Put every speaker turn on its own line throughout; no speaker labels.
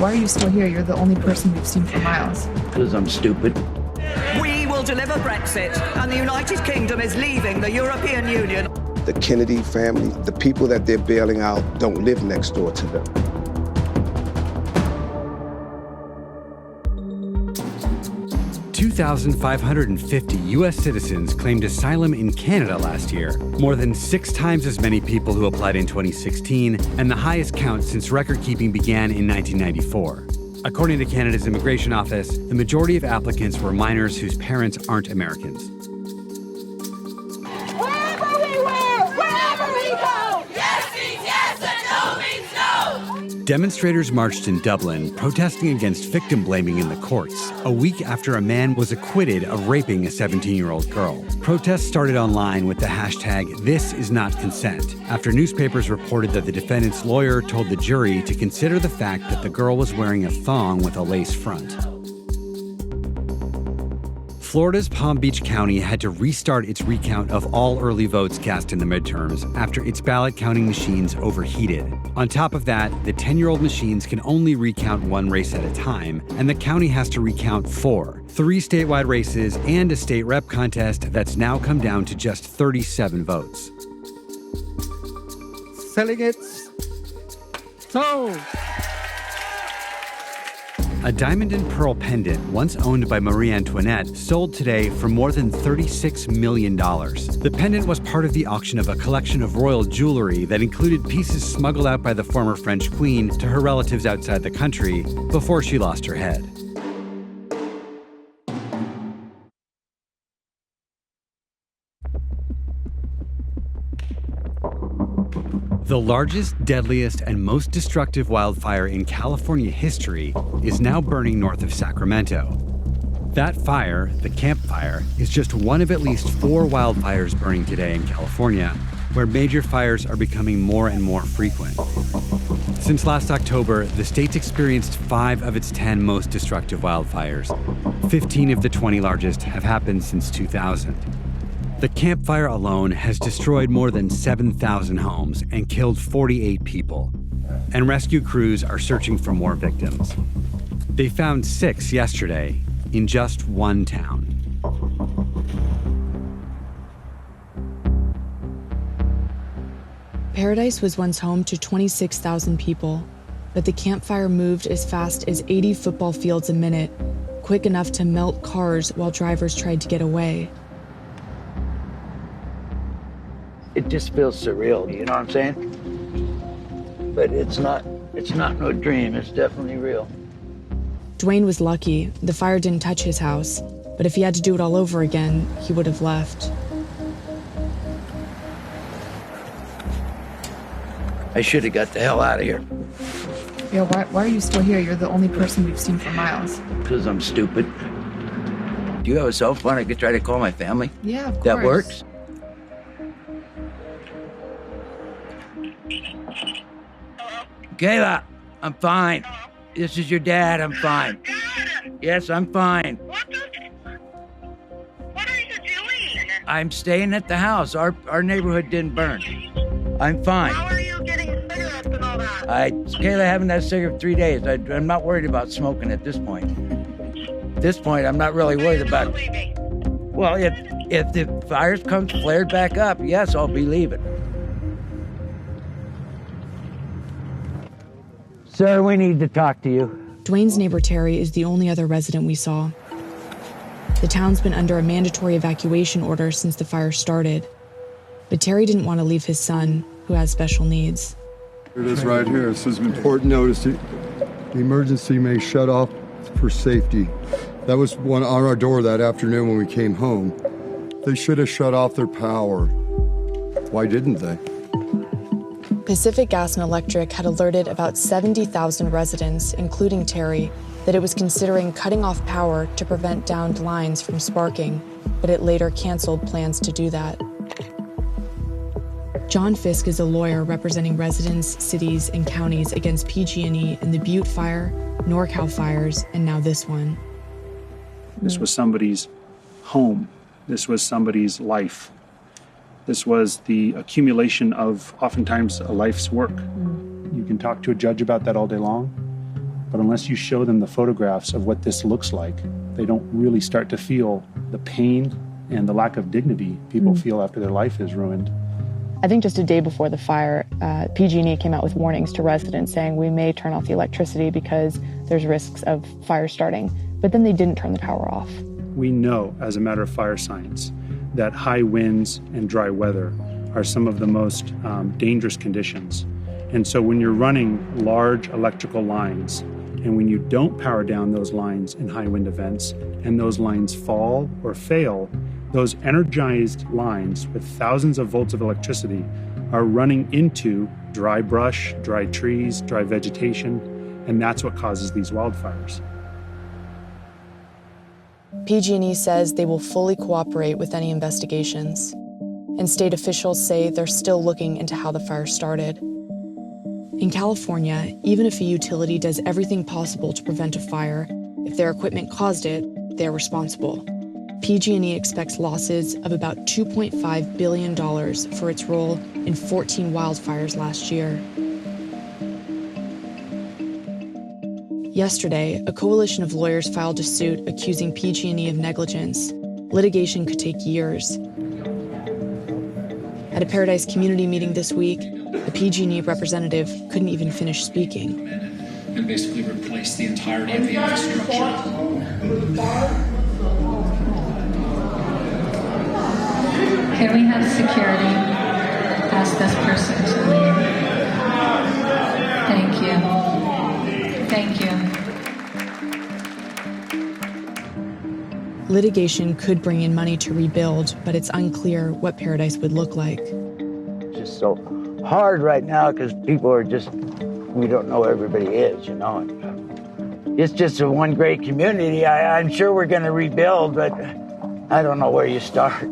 why are you still here? You're the only person we've seen for miles.
Because I'm stupid.
We will deliver Brexit, and the United Kingdom is leaving the European Union.
The Kennedy family, the people that they're bailing out, don't live next door to them.
$2,550 U.S. citizens claimed asylum in Canada last year, more than 6 times as many people who applied in 2016, and the highest count since record-keeping began in 1994. According to Canada's Immigration Office, the majority of applicants were minors whose parents aren't Americans.
Wherever we were, wherever we go, yes means yes and no means no.
Demonstrators marched in Dublin, protesting against victim blaming in the courts, a week after a man was acquitted of raping a 17-year-old girl. Protests started online with the hashtag #ThisIsNotConsent, after newspapers reported that the defendant's lawyer told the jury to consider the fact that the girl was wearing a thong with a lace front. Florida's Palm Beach County had to restart its recount of all early votes cast in the midterms after its ballot counting machines overheated. On top of that, the 10-year-old machines can only recount 1 race at a time, and the county has to recount 4, 3 statewide races, and a state rep contest that's now come down to just 37 votes.
Selling it. Sold.
A diamond and pearl pendant, once owned by Marie Antoinette, sold today for more than $36 million. The pendant was part of the auction of a collection of royal jewelry that included pieces smuggled out by the former French queen to her relatives outside the country before she lost her head. The largest, deadliest, and most destructive wildfire in California history is now burning north of Sacramento. That fire, the Camp Fire, is just one of at least 4 wildfires burning today in California, where major fires are becoming more and more frequent. Since last October, the state's experienced 5 of its 10 most destructive wildfires. 15 of the 20 largest have happened since 2000. The Camp Fire alone has destroyed more than 7,000 homes and killed 48 people. And rescue crews are searching for more victims. They found 6 yesterday in just one town.
Paradise was once home to 26,000 people, but the Camp Fire moved as fast as 80 football fields a minute, quick enough to melt cars while drivers tried to get away.
It just feels surreal, you know what I'm saying? But it's not no dream, it's definitely real.
Dwayne was lucky. The fire didn't touch his house, but if he had to do it all over again, he would have left.
I should have got the hell out of here.
Yeah, why are you still here? You're the only person we've seen for miles.
Because I'm stupid. Do you have a cell phone I could try to call my family?
Yeah, of course.
That works? Kayla, I'm fine. This is your dad, I'm fine. Yes, I'm fine.
What are you doing?
I'm staying at the house. Our neighborhood didn't burn. I'm fine.
How are you getting cigarettes and all that?
Kayla, I haven't had a cigarette for 3 days. I'm not worried about smoking at this point. At this point, I'm not really worried about
leaving.
Well, if the fires come flared back up, yes, I'll be leaving. Sir, we need to talk to you.
Dwayne's neighbor Terry is the only other resident we saw. The town's been under a mandatory evacuation order since the fire started. But Terry didn't want to leave his son, who has special needs.
It is right here. It says important notice. The emergency may shut off for safety. That was one on our door that afternoon when we came home. They should have shut off their power. Why didn't they?
Pacific Gas and Electric had alerted about 70,000 residents, including Terry, that it was considering cutting off power to prevent downed lines from sparking, but it later canceled plans to do that. John Fisk is a lawyer representing residents, cities, and counties against PG&E in the Butte Fire, NorCal fires, and now this one.
This was somebody's home. This was somebody's life. This was the accumulation of oftentimes a life's work. You can talk to a judge about that all day long, But unless you show them the photographs of what this looks like, they don't really start to feel the pain and the lack of dignity people feel after their life is ruined.
I think just a day before the fire, PG&E came out with warnings to residents saying we may turn off the electricity because there's risks of fire starting. But then they didn't turn the power off.
We know, as a matter of fire science, that high winds and dry weather are some of the most dangerous conditions. And so when you're running large electrical lines, and when you don't power down those lines in high wind events, and those lines fall or fail, those energized lines with thousands of volts of electricity are running into dry brush, dry trees, dry vegetation, and that's what causes these wildfires.
PG&E says they will fully cooperate with any investigations. And state officials say they're still looking into how the fire started. In California, even if a utility does everything possible to prevent a fire, if their equipment caused it, they're responsible. PG&E expects losses of about $2.5 billion for its role in 14 wildfires last year. Yesterday, a coalition of lawyers filed a suit accusing PG&E of negligence. Litigation could take years. At a Paradise community meeting this week, the PG&E representative couldn't even finish speaking.
And basically replace the entirety of the infrastructure.
Can we have security ask this person to leave? Thank you. Thank you.
Litigation could bring in money to rebuild, but it's unclear what Paradise would look like.
It's just so hard right now because people are just, we don't know who everybody is, you know. It's just a one great community. I'm sure we're going to rebuild, but I don't know where you start.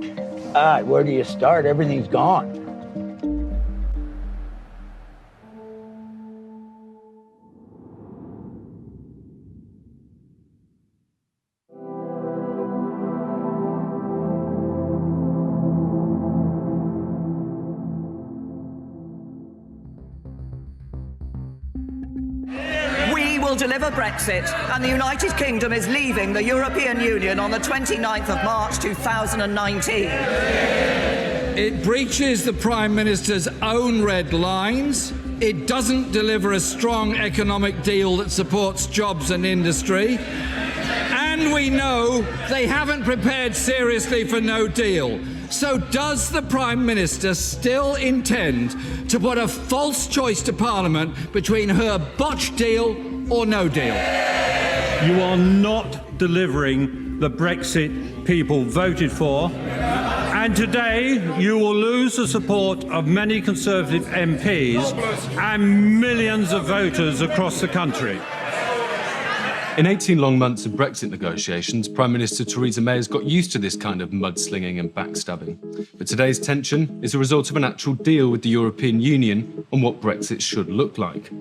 Where do you start? Everything's gone.
We will deliver Brexit, and the United Kingdom is leaving the European Union on the 29th of March 2019.
It breaches the Prime Minister's own red lines. It doesn't deliver a strong economic deal that supports jobs and industry. And we know they haven't prepared seriously for no deal. So does the Prime Minister still intend to put a false choice to Parliament between her botched deal or no deal?
You are not delivering the Brexit people voted for. And today, you will lose the support of many Conservative MPs and millions of voters across the country.
In 18 long months of Brexit negotiations, Prime Minister Theresa May has got used to this kind of mudslinging and backstabbing. But today's tension is a result of an actual deal with the European Union on what Brexit should look like.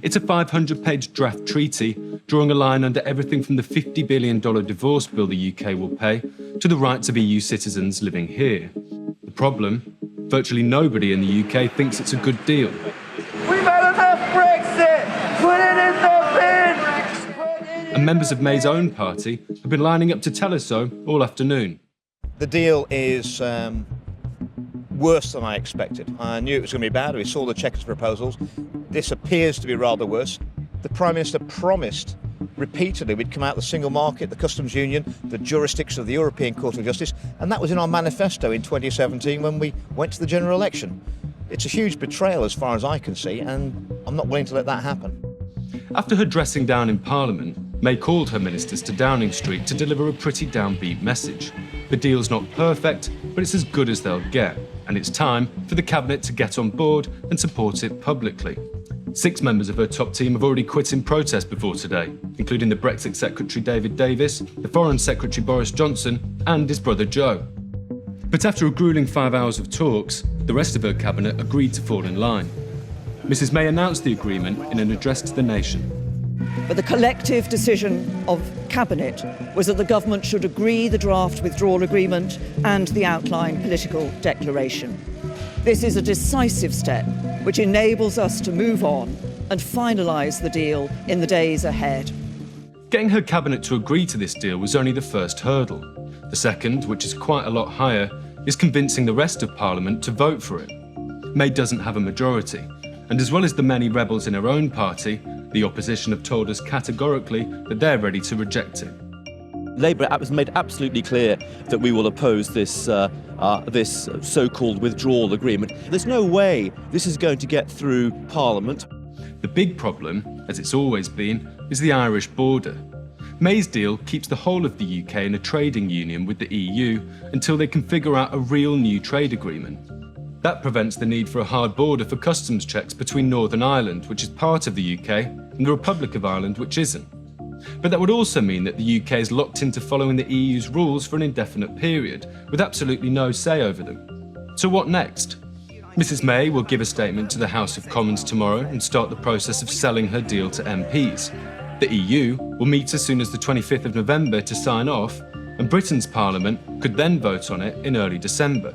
It's a 500-page draft treaty, drawing a line under everything from the $50 billion divorce bill the UK will pay to the rights of EU citizens living here. The problem? Virtually nobody in the UK thinks it's a good deal.
We've had enough Brexit! Put it in the bin!
And members of May's own party have been lining up to tell us so all afternoon.
The deal is worse than I expected. I knew it was going to be bad. We saw the Chequers proposals. This appears to be rather worse. The Prime Minister promised repeatedly we'd come out of the single market, the customs union, the jurisdiction of the European Court of Justice, and that was in our manifesto in 2017 when we went to the general election. It's a huge betrayal as far as I can see, and I'm not willing to let that happen.
After her dressing down in Parliament, May called her ministers to Downing Street to deliver a pretty downbeat message. The deal's not perfect, but it's as good as they'll get, and it's time for the Cabinet to get on board and support it publicly. 6 members of her top team have already quit in protest before today, including the Brexit Secretary David Davis, the Foreign Secretary Boris Johnson, and his brother Joe. But after a gruelling 5 hours of talks, the rest of her Cabinet agreed to fall in line. Mrs May announced the agreement in an address to the nation.
But the collective decision of Cabinet was that the government should agree the draft withdrawal agreement and the outline political declaration. This is a decisive step which enables us to move on and finalise the deal in the days ahead.
Getting her cabinet to agree to this deal was only the first hurdle. The second, which is quite a lot higher, is convincing the rest of Parliament to vote for it. May doesn't have a majority, and as well as the many rebels in her own party, the opposition have told us categorically that they're ready to reject it.
Labour has made absolutely clear that we will oppose this so-called withdrawal agreement. There's no way this is going to get through Parliament.
The big problem, as it's always been, is the Irish border. May's deal keeps the whole of the UK in a trading union with the EU until they can figure out a real new trade agreement. That prevents the need for a hard border for customs checks between Northern Ireland, which is part of the UK, and the Republic of Ireland, which isn't. But that would also mean that the UK is locked into following the EU's rules for an indefinite period, with absolutely no say over them. So what next? Mrs May will give a statement to the House of Commons tomorrow and start the process of selling her deal to MPs. The EU will meet as soon as the 25th of November to sign off, and Britain's Parliament could then vote on it in early December.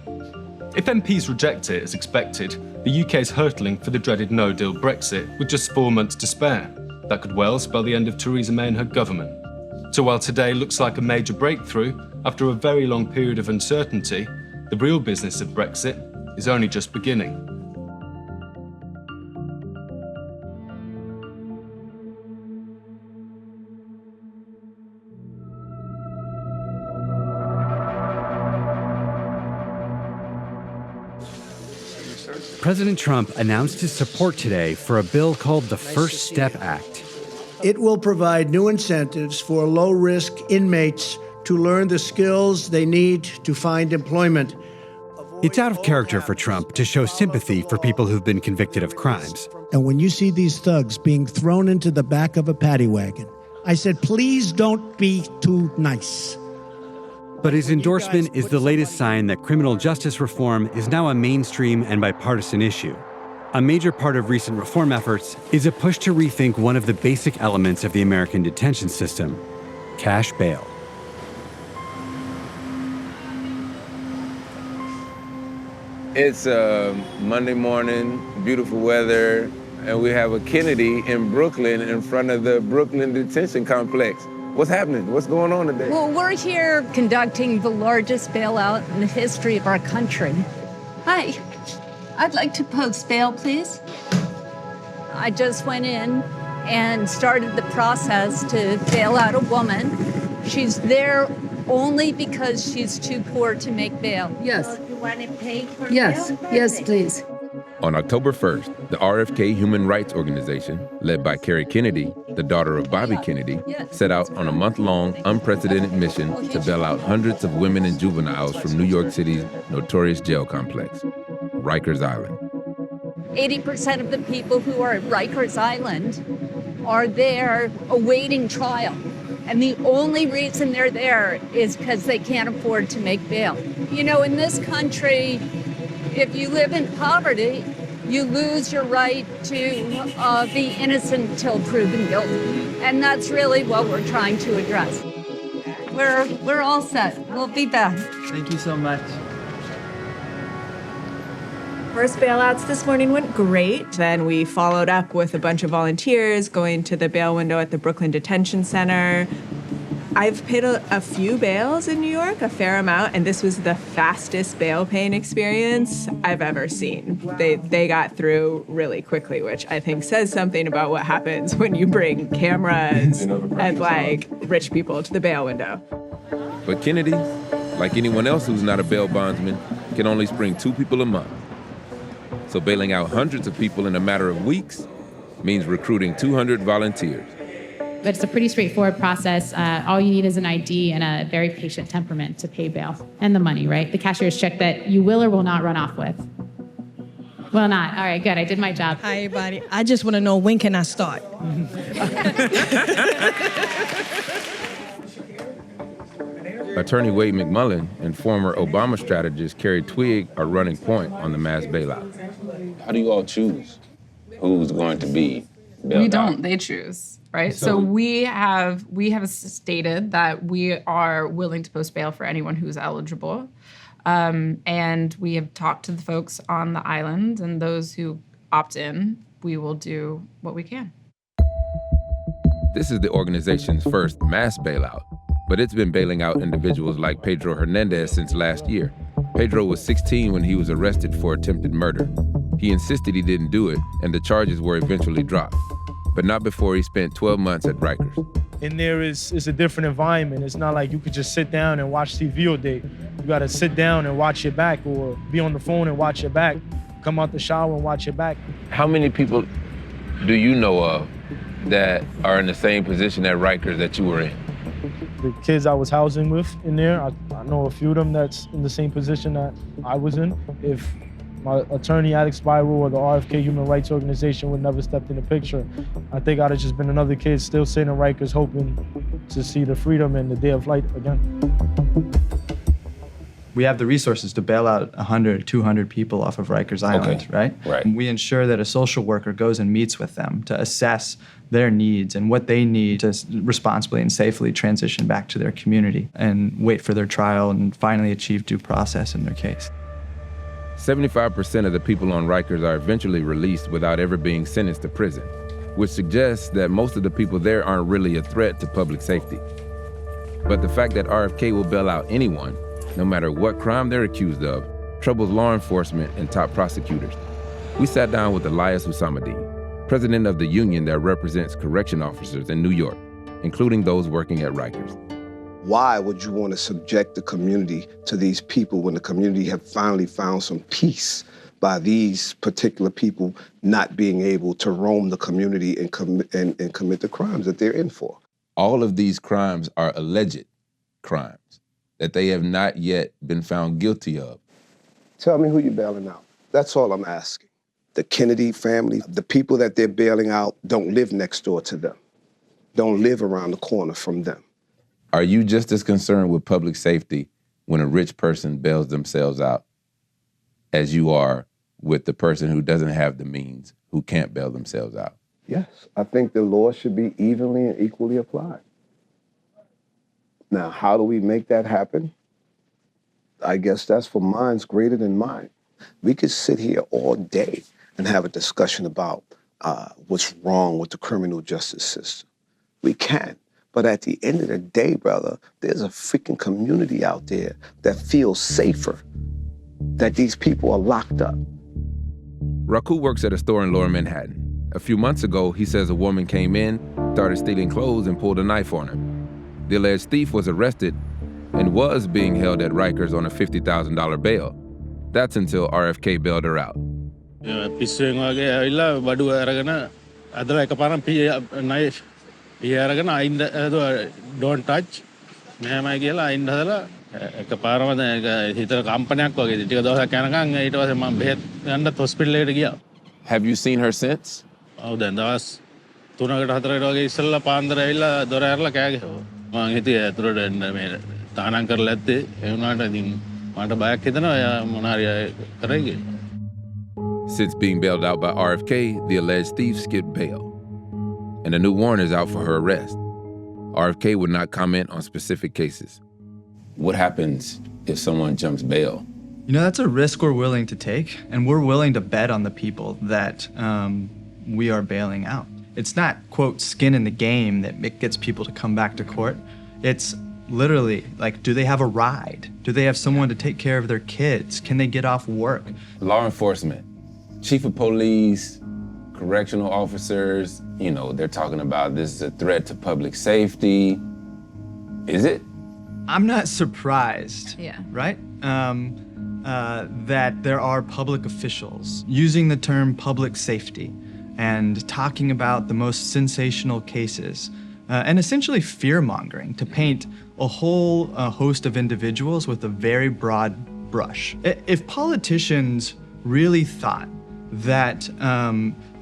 If MPs reject it as expected, the UK is hurtling for the dreaded no-deal Brexit with just 4 months to spare. That could well spell the end of Theresa May and her government. So while today looks like a major breakthrough, after a very long period of uncertainty, the real business of Brexit is only just beginning.
President Trump announced his support today for a bill called the First Step Act.
It will provide new incentives for low-risk inmates to learn the skills they need to find employment.
It's out of character for Trump to show sympathy for people who've been convicted of crimes.
And when you see these thugs being thrown into the back of a paddy wagon, I said, please don't be too nice.
But his endorsement is the latest sign that criminal justice reform is now a mainstream and bipartisan issue. A major part of recent reform efforts is a push to rethink one of the basic elements of the American detention system: cash bail.
It's Monday morning, beautiful weather, and we have a Kennedy in Brooklyn in front of the Brooklyn Detention Complex. What's happening? What's going on today?
Well, we're here conducting the largest bailout in the history of our country. Hi, I'd like to post bail, please. I just went in and started the process to bail out a woman. She's there only because she's too poor to make bail. Yes.
You want to pay for bail?
Yes, please.
On October 1st, the RFK Human Rights Organization, led by Kerry Kennedy, the daughter of Bobby Kennedy, set out on a month-long, unprecedented mission to bail out hundreds of women and juveniles from New York City's notorious jail complex, Rikers Island.
80% of the people who are at Rikers Island are there awaiting trial. And the only reason they're there is because they can't afford to make bail. You know, in this country, if you live in poverty, you lose your right to be innocent until proven guilty. And that's really what we're trying to address. We're all set. We'll be back.
Thank you so much.
First bailouts this morning went great. Then we followed up with a bunch of volunteers going to the bail window at the Brooklyn Detention Center. I've paid a few bails in New York, a fair amount, and this was the fastest bail paying experience I've ever seen. They got through really quickly, which I think says something about what happens when you bring cameras and, like, rich people to the bail window.
But Kennedy, like anyone else who's not a bail bondsman, can only spring 2 people a month. So bailing out hundreds of people in a matter of weeks means recruiting 200 volunteers.
But it's a pretty straightforward process. All you need is an ID and a very patient temperament to pay bail. And the money, right? The cashier's check that you will or will not run off with. Will not. All right, good. I did my job.
Hi, everybody. I just want to know, when can I start?
Attorney Wade McMullen and former Obama strategist Kerry Twigg are running point on the mass bailout. How do you all choose who's going to be bailed
We don't.
out?
They choose. Right. So we have stated that we are willing to post bail for anyone who's eligible. And we have talked to the folks on the island and those who opt in. we will do what we can.
This is the organization's first mass bailout, but it's been bailing out individuals like Pedro Hernandez since last year. Pedro was 16 when he was arrested for attempted murder. He insisted he didn't do it, and the charges were eventually dropped, but not before he spent 12 months at Rikers.
In there is a different environment. It's not like you could just sit down and watch TV all day. You gotta sit down and watch your back, or be on the phone and watch your back. Come out the shower and watch your back.
How many people do you know of that are in the same position at Rikers that you were in?
The kids I was housing with in there, I know a few of them that's in the same position that I was in. If my attorney, Alex Spyro, or the RFK Human Rights Organization would never stepped in the picture, I think I'd have just been another kid still sitting in Rikers hoping to see the freedom and the day of light again.
We have the resources to bail out 100, 200 people off of Rikers Island, right? And we ensure that a social worker goes and meets with them to assess their needs and what they need to responsibly and safely transition back to their community and wait for their trial and finally achieve due process in their case.
75% of the people on Rikers are eventually released without ever being sentenced to prison, which suggests that most of the people there aren't really a threat to public safety. But the fact that RFK will bail out anyone, no matter what crime they're accused of, troubles law enforcement and top prosecutors. We sat down with Elias Husamadeen, president of the union that represents correction officers in New York, including those working at Rikers.
Why would you want to subject the community to these people when the community have finally found some peace by these particular people not being able to roam the community and commit the crimes that they're in for?
All of these crimes are alleged crimes that they have not yet been found guilty of.
Tell me who you're bailing out. That's all I'm asking. The Kennedy family, the people that they're bailing out don't live next door to them, don't live around the corner from them.
Are you just as concerned with public safety when a rich person bails themselves out as you are with the person who doesn't have the means, who can't bail themselves out?
Yes, I think the law should be evenly and equally applied. Now, how do we make that happen? I guess that's for minds greater than mine. We could sit here all day and have a discussion about what's wrong with the criminal justice system. We can. But at the end of the day, brother, there's a freaking community out there that feels safer that these people are locked up.
Raku works at a store in Lower Manhattan. A few months ago, he says a woman came in, started stealing clothes, and pulled a knife on her. The alleged thief was arrested and was being held at Rikers on a $50,000 bail. That's until RFK bailed her out.
Don't touch.
Have you seen her since? Since being bailed out by RFK, the alleged thief skipped bail, and a new warrant is out for her arrest. RFK would not comment on specific cases. What happens if someone jumps bail?
You know, that's a risk we're willing to take, and we're willing to bet on the people that we are bailing out. It's not, quote, skin in the game that gets people to come back to court. It's literally, like, do they have a ride? Do they have someone to take care of their kids? Can they get off work?
Law enforcement, chief of police, correctional officers, you know, they're talking about this is a threat to public safety. Is it?
I'm not surprised, right? That there are public officials using the term public safety and talking about the most sensational cases and essentially fear-mongering to paint a whole host of individuals with a very broad brush. If politicians really thought that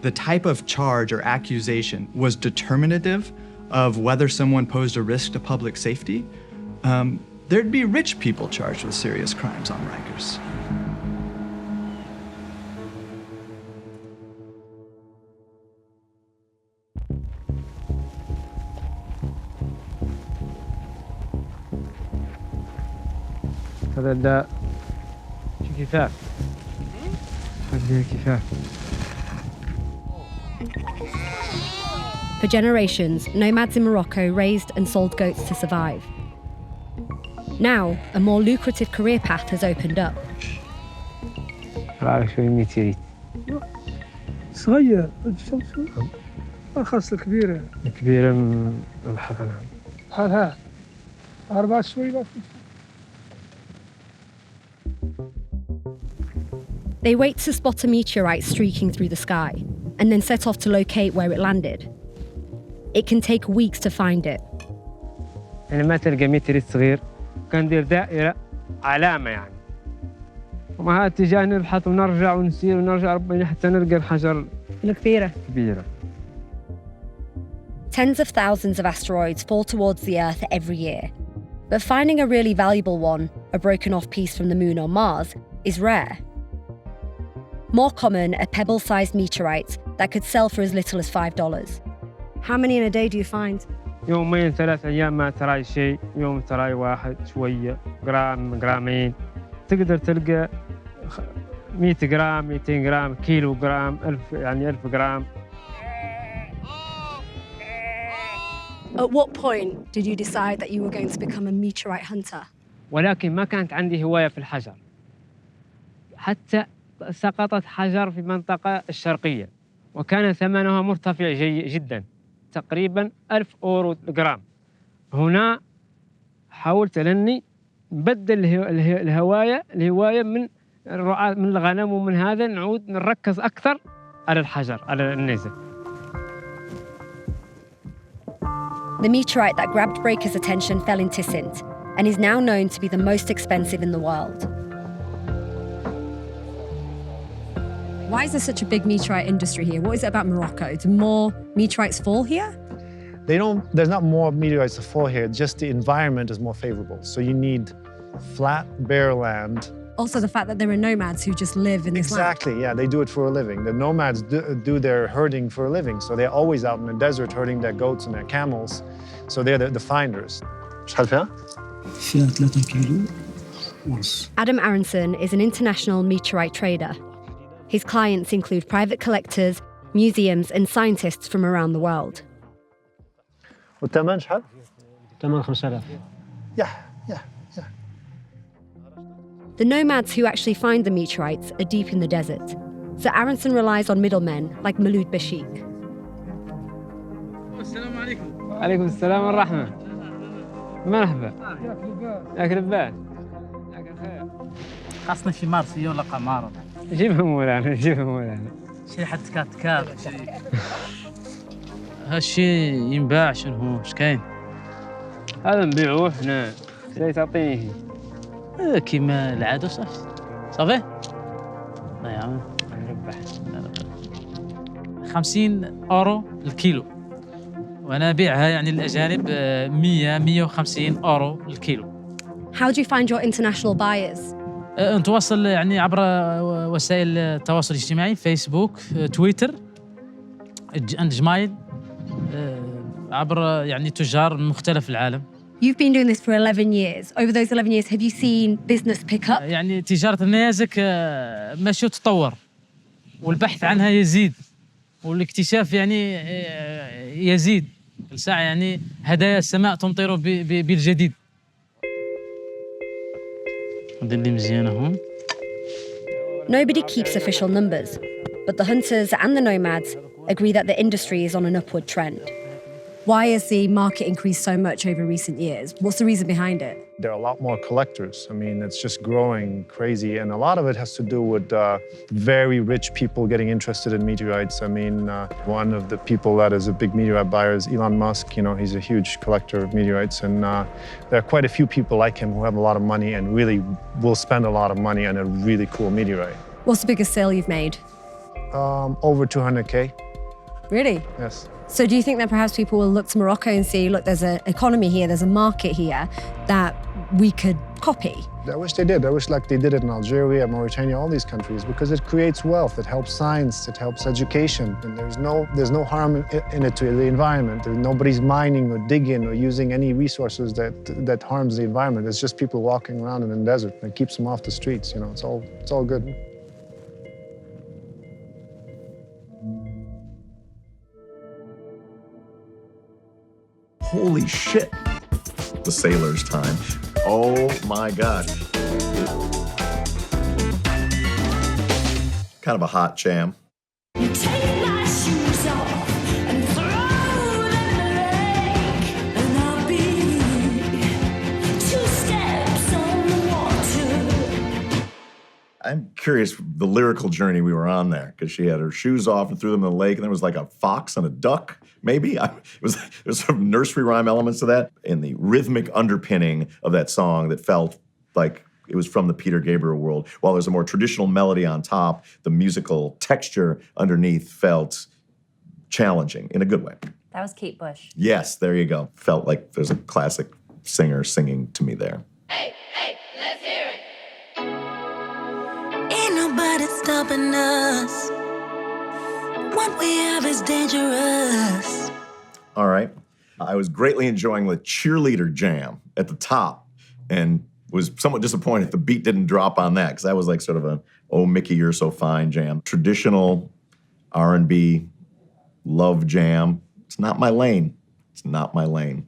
the type of charge or accusation was determinative of whether someone posed a risk to public safety, there'd be rich people charged with serious crimes on Rikers.
هذا شو كيفاه؟ هذا كيفاه؟
For generations, nomads in Morocco raised and sold goats to survive. Now, a more lucrative career path has opened up.
شوي ميتيريت صغير أرخص الكبيرة نبحث عنها هذا 4 شوي.
They wait to spot a meteorite streaking through the sky and then set off to locate where it landed. It can take weeks to find it.
يعني ما تلقى ميتيريت صغير كان ندير دائرة علامة يعني وما هذا اتجاه نبحث ونرجع ونسير ونرجع ربنا حتى نلقى الحجر
الكبيرة.
كبيرة.
Tens of thousands of asteroids fall towards the Earth every year. But finding a really valuable one, a broken off piece from the Moon or Mars, is rare. More common are pebble-sized meteorites that could sell for as little as $5. How many in a day do you find?
يومين 3 أيام ما تراي شيء، يوم تراي واحد شوية جرام جرامين. تقدر تلقى 100 جرام 200 جرام كيلو جرام 1000 يعني 1000 جرام.
At what point did you decide that you were going to become a meteorite hunter?
ولكن ما كانت عندي هواية في الحجر. حتى سقطت حجر في المنطقة الشرقية وكان ثمنها مرتفع جدا تقريبا 1000 أورو جرام. هنا حاولت أنني نبدل الهواية من الغنم ومن هذا نعود نركز أكثر على الحجر على النيزك.
The meteorite that grabbed breakers' attention fell in Tissint and is now known to be the most expensive in the world. Why is there such a big meteorite industry here? What is it about Morocco? Do more meteorites fall here?
There's not more meteorites to fall here, just the environment is more favorable. So you need flat, bare land.
Also the fact that there are nomads who just live in this land.
Exactly, yeah, they do it for a living. The nomads do their herding for a living. So they're always out in the desert herding their goats and their camels. So they're the finders.
Adam Aronson is an international meteorite trader. His clients include private collectors, museums and scientists from around the world.
والثمن شحال؟
ثمن 5000.
Yeah.
The nomads who actually find the meteorites are deep in the desert, so Aronson relies on middlemen like Maloud Bashik.
السلام عليكم. وعليكم السلام والرحمة. مرحبا. ياك لباس. ياك الخير.
خاصنا شي مارسية ولا قمارة.
جيبهم مولانا.
شي حد كات شي. هالشي ينباع شنو هو؟ اش كاين؟
هذا نبيعوه حنا. شي تعطينيه؟
كيما العادة صافي؟ لا يا عم
نربح.
50 أورو الكيلو وأنا أبيعها يعني للأجانب 150 أورو الكيلو.
How do you find your international buyers?
نتواصل يعني عبر وسائل التواصل الاجتماعي فيسبوك تويتر جمايل عبر يعني تجار من مختلف العالم.
You've been doing this for 11 years. Over those 11 years, have you seen business pick up?
يعني تجارة النيازك ماشي وتطور والبحث عنها يزيد والاكتشاف يعني يزيد. الساعة يعني هدايا السماء تمطر بالجديد. هذا اللي مزيانة هون.
Nobody keeps official numbers, but the hunters and the nomads agree that the industry is on an upward trend. Why has the market increased so much over recent years? What's the reason behind it?
There are a lot more collectors. I mean, it's just growing crazy. And a lot of it has to do with very rich people getting interested in meteorites. I mean, one of the people that is a big meteorite buyer is Elon Musk. You know, he's a huge collector of meteorites. And there are quite a few people like him who have a lot of money and really will spend a lot of money on a really cool meteorite.
What's the biggest sale you've made?
Over 200K.
Really?
Yes.
So do you think that perhaps people will look to Morocco and see, look, there's an economy here, there's a market here that we could copy?
I wish they did. I wish like they did it in Algeria, Mauritania, all these countries, because it creates wealth, it helps science, it helps education, and there's no harm in it to the environment. Nobody's mining or digging or using any resources that harms the environment. It's just people walking around in the desert and it keeps them off the streets. You know, it's all good.
Holy shit. The Sailor's Time. Oh my God. Kind of a hot jam.
You take my shoes off and throw them away, and I'll be 2 steps on the water.
I'm curious the lyrical journey we were on there, because she had her shoes off and threw them in the lake, and there was like a fox and a duck, maybe? There's some nursery rhyme elements to that, and the rhythmic underpinning of that song that felt like it was from the Peter Gabriel world. While there's a more traditional melody on top, the musical texture underneath felt challenging in a good way.
That was Kate Bush.
Yes, there you go. Felt like there's a classic singer singing to me there.
Ain't nobody stopping us. What we have is dangerous.
All right. I was greatly enjoying the cheerleader jam at the top, and was somewhat disappointed the beat didn't drop on that, because that was like sort of a, oh, Mickey, you're so fine jam. Traditional R&B love jam. It's not my lane. It's not my lane.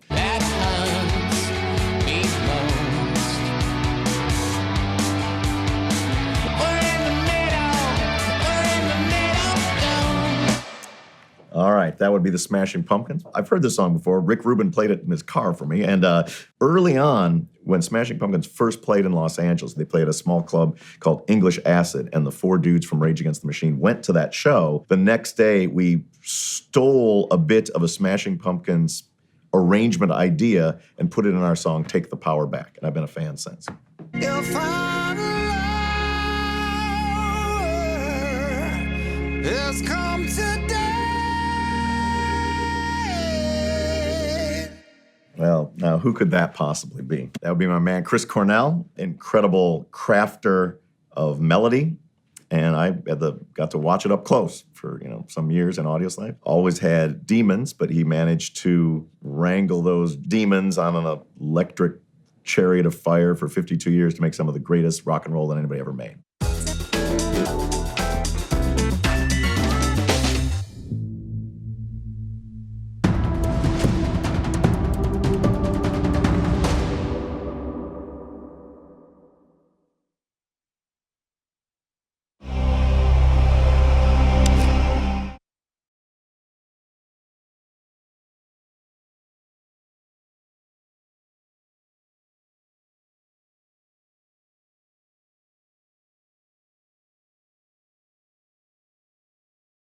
All right, that would be the Smashing Pumpkins. I've heard this song before. Rick Rubin played it in his car for me. And early on, when Smashing Pumpkins first played in Los Angeles, they played at a small club called English Acid, and the 4 dudes from Rage Against the Machine went to that show. The next day, we stole a bit of a Smashing Pumpkins arrangement idea and put it in our song, Take the Power Back. And I've been a fan since.
If our love has come today.
Well, now who could that possibly be? That would be my man, Chris Cornell, incredible crafter of melody. And I got to watch it up close for, some years in Audio Slave. Always had demons, but he managed to wrangle those demons on an electric chariot of fire for 52 years to make some of the greatest rock and roll that anybody ever made.